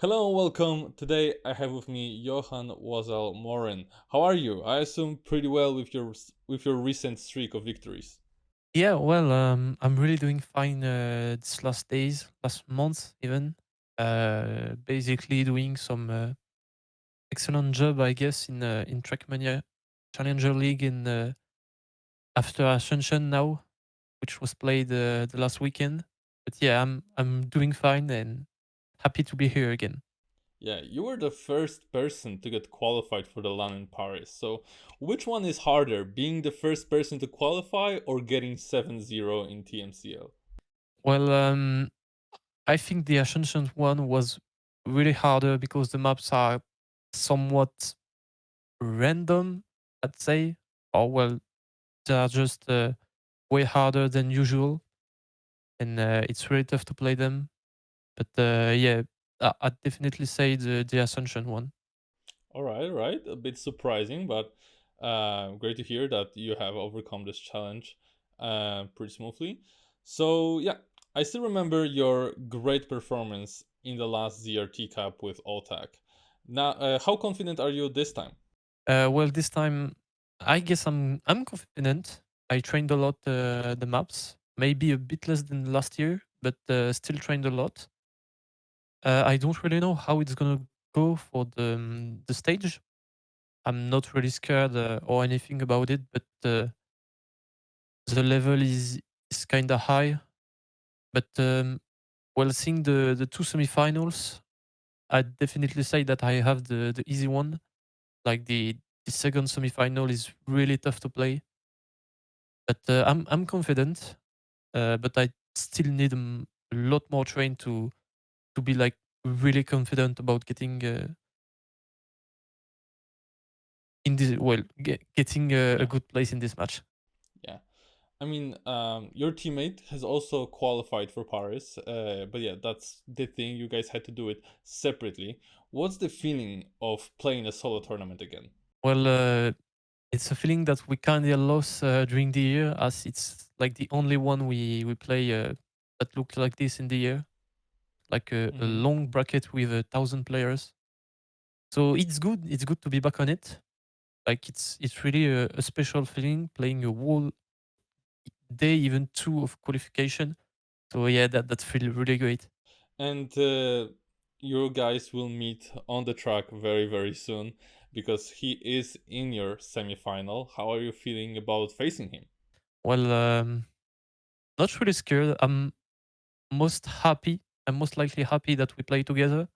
Hello and welcome. Today I have with me Johan Wosile Morin. How are you? I assume pretty well with your recent streak of victories. Yeah, well, I'm really doing fine this last days, last month even. Basically doing some excellent job, I guess, in Trackmania Challenger League in after Ascension now, which was played the last weekend. But yeah, I'm doing fine and happy to be here again. Yeah, you were the first person to get qualified for the LAN in Paris. So, which one is harder, being the first person to qualify or getting 7-0 in TMCL? Well, I think the Ascension one was really harder because the maps are somewhat random, I'd say. Or well, they are just way harder than usual, and it's really tough to play them. But yeah, I'd definitely say the Ascension one. All right. A bit surprising, but great to hear that you have overcome this challenge pretty smoothly. So, yeah, I still remember your great performance in the last ZRT Cup with Alltag. Now, how confident are you this time? Well, this time I guess I'm confident. I trained a lot the maps, maybe a bit less than last year, but still trained a lot. I don't really know how it's gonna go for the stage. I'm not really scared or anything about it, but the level is kind of high. But well, seeing the two semifinals, I'd definitely say that I have the easy one. Like the second semifinal is really tough to play, but I'm confident. But I still need a lot more train to be like really confident about getting in this getting a Yeah, good place in this match. yeah. I mean, your teammate has also qualified for Paris, but yeah, that's the thing. You guys had to do it separately. What's the feeling of playing a solo tournament again? Well, it's a feeling that we kind of lost during the year, as it's like the only one we play that looked like this in the year, like a Mm-hmm. long bracket with 1,000 players. So it's good. It's good to be back on it. Like it's really a special feeling playing a whole day, even two of qualification. So yeah, that feels really great. And you guys will meet on the track very, very soon because he is in your semifinal. How are you feeling about facing him? Well, not really scared. I'm most happy. I'm most likely happy that we play together,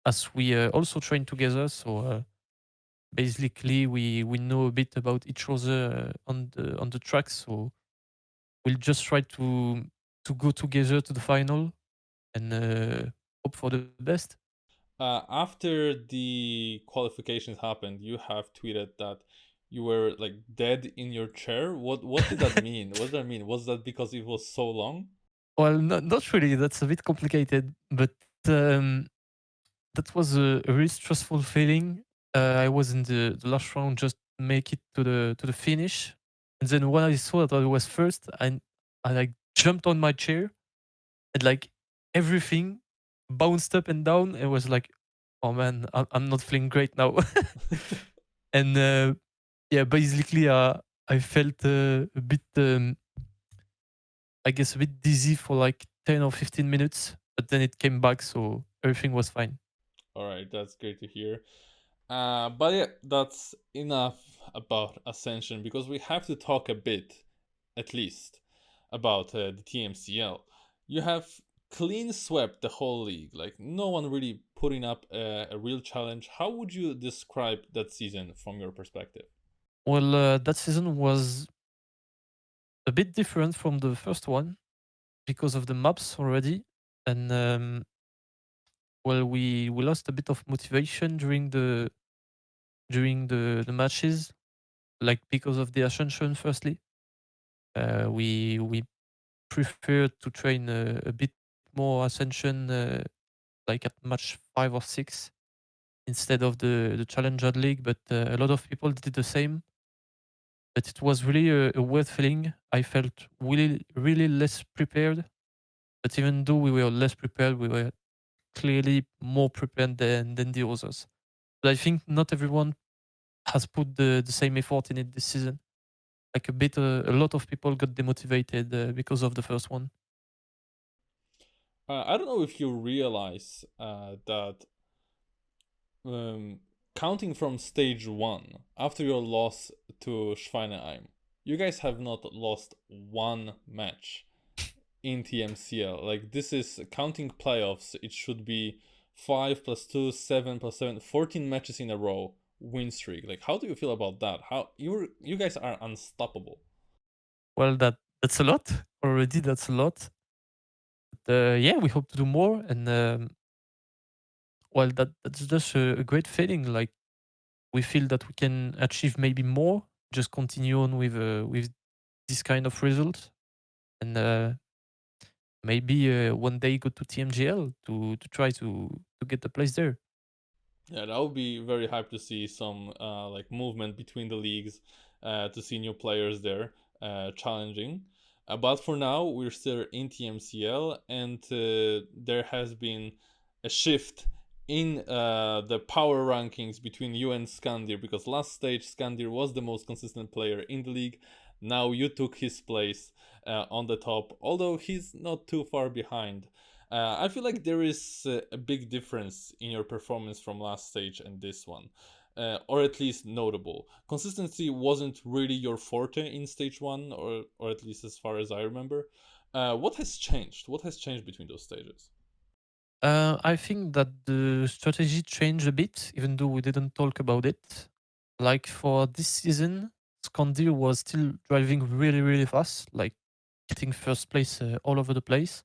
as we also train together. So basically, we know a bit about each other on the track. So we'll just try to go together to the final and hope for the best. After the qualifications happened, you have tweeted that you were like dead in your chair. What did that mean? What did that mean? Was that because it was so long? Well, not really. That's a bit complicated, but um, that was a really stressful feeling. I was in the last round, just make it to the finish, and then when I saw that I was first, I like jumped on my chair and like everything bounced up and down. It was like, oh man, I'm not feeling great now, and yeah, basically, I felt a bit, I guess, a bit dizzy for like 10 or 15 minutes, but then it came back, so everything was fine. All right, that's great to hear. But yeah, that's enough about Ascension because we have to talk a bit, at least, about the TMCL. You have clean swept the whole league, like no one really putting up a real challenge. How would you describe that season from your perspective? Well, that season was a bit different from the first one because of the maps already, and well, we lost a bit of motivation during the matches, like because of the ascension. Firstly, we preferred to train a bit more ascension, like at match 5 or 6 instead of the challenger league. But a lot of people did the same. But it was really a weird feeling. I felt really less prepared. But even though we were less prepared, we were clearly more prepared than the others. But I think not everyone has put the same effort in it this season. Like a lot of people got demotivated because of the first one. I don't know if you realize that um, counting from stage one, after your loss to Schweineheim, you guys have not lost one match in TMCL. Like, this is counting playoffs, it should be 5 plus 2, 7 plus 7, 14 matches in a row win streak. Like, how do you feel about that? How you guys are unstoppable. Well, that's a lot already. That's a lot. But, yeah, we hope to do more, and well, that's just a great feeling. Like we feel that we can achieve maybe more. Just continue on with this kind of result, and maybe one day go to TMGL to try to get the place there. Yeah, that would be very hype to see some like movement between the leagues, to see new players there challenging. But for now, we're still in TMCL, and there has been a shift in the power rankings between you and Skandir, because last stage Skandir was the most consistent player in the league. Now you took his place on the top, although he's not too far behind. I feel like there is a big difference in your performance from last stage and this one, or at least notable. Consistency wasn't really your forte in stage one, or at least as far as I remember. What has changed? What has changed between those stages? I think that the strategy changed a bit, even though we didn't talk about it. Like for this season, Skandir was still driving really, really fast, like getting first place all over the place.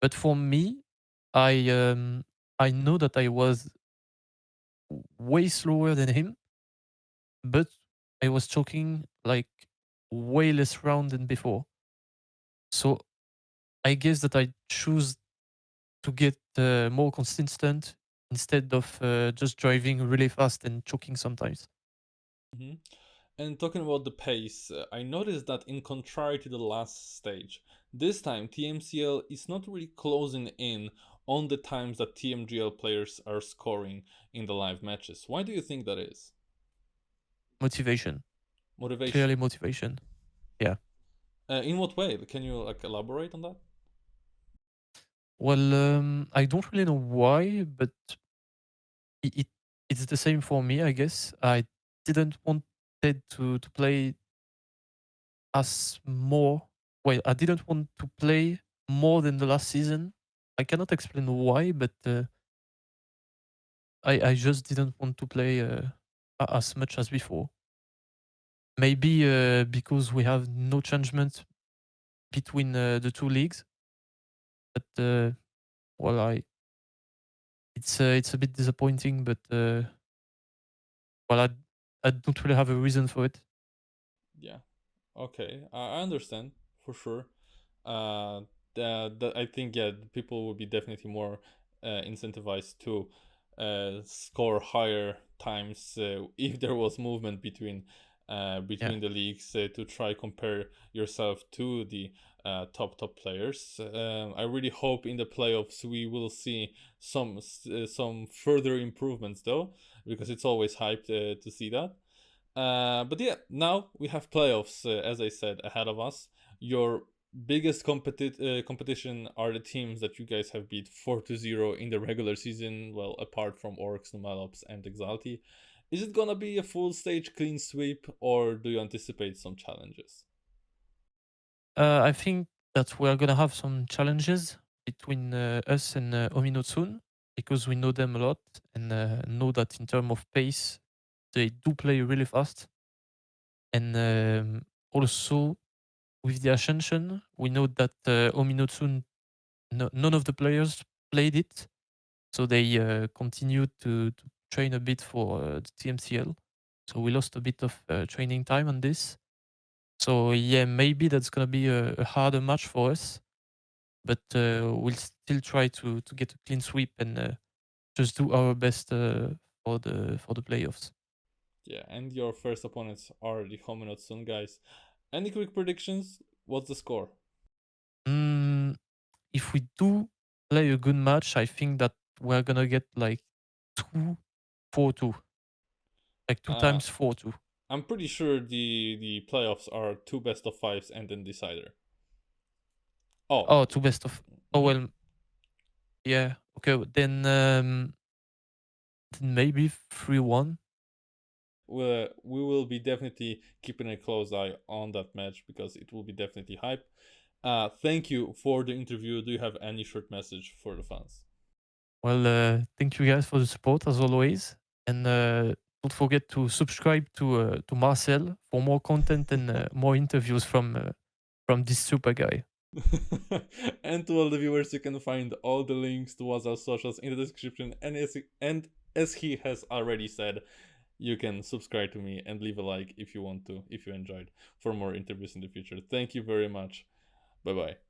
But for me, I um, I know that I was way slower than him, but I was choking like way less round than before. So I guess that I choose to get more consistent instead of just driving really fast and choking sometimes. Mhm. And talking about the pace, I noticed that in contrary to the last stage, this time TMCL is not really closing in on the times that TMGL players are scoring in the live matches. Why do you think that is? Motivation, clearly Motivation. motivation. Yeah. In what way? Can you like elaborate on that? Well, I don't really know why, but it, it it's the same for me. I guess I didn't want to play as more. Well, I didn't want to play more than the last season. I cannot explain why, but I just didn't want to play as much as before. Maybe because we have no changement between the two leagues, but well, I it's a bit disappointing, but well, I don't really have a reason for it. Yeah. Okay, I understand for sure. That I think, yeah, the people would be definitely more incentivized to score higher times if there was movement Yeah, between the leagues, to try compare yourself to the top players. I really hope in the playoffs we will see some further improvements though, because it's always hyped to see that. But yeah, now we have playoffs, as I said, ahead of us. Your biggest competition are the teams that you guys have beat 4-0 in the regular season, well, apart from Orcs, Numalops, and Exalti. Is it gonna be a full stage clean sweep, or do you anticipate some challenges? I think that we are gonna have some challenges between us and Ominotsun because we know them a lot and know that in terms of pace, they do play really fast. And also with the Ascension, we know that Ominotsun, none of the players played it, so they continued to train a bit for the TMCL. So we lost a bit of training time on this. So yeah, maybe that's gonna be a harder match for us, but we'll still try to get a clean sweep and just do our best for the playoffs. Yeah, and your first opponents are the Hominot Sun guys. Any quick predictions? What's the score? Mm, if we do play a good match, I think that we're gonna get like 2-4-2, like two Uh, times 4-2. I'm pretty sure the playoffs are two best of fives and then decider. Oh, Oh, two best of. Oh mhm. well, yeah. Okay, then maybe 3-1. We will be definitely keeping a close eye on that match because it will be definitely hype. Thank you for the interview. Do you have any short message for the fans? Well, thank you guys for the support as always, and don't forget to subscribe to Marcel for more content and more interviews from this super guy. And to all the viewers, you can find all the links to Wazel's socials in the description. And as he has already said, you can subscribe to me and leave a like if you want to, if you enjoyed, for more interviews in the future. Thank you very much. Bye bye.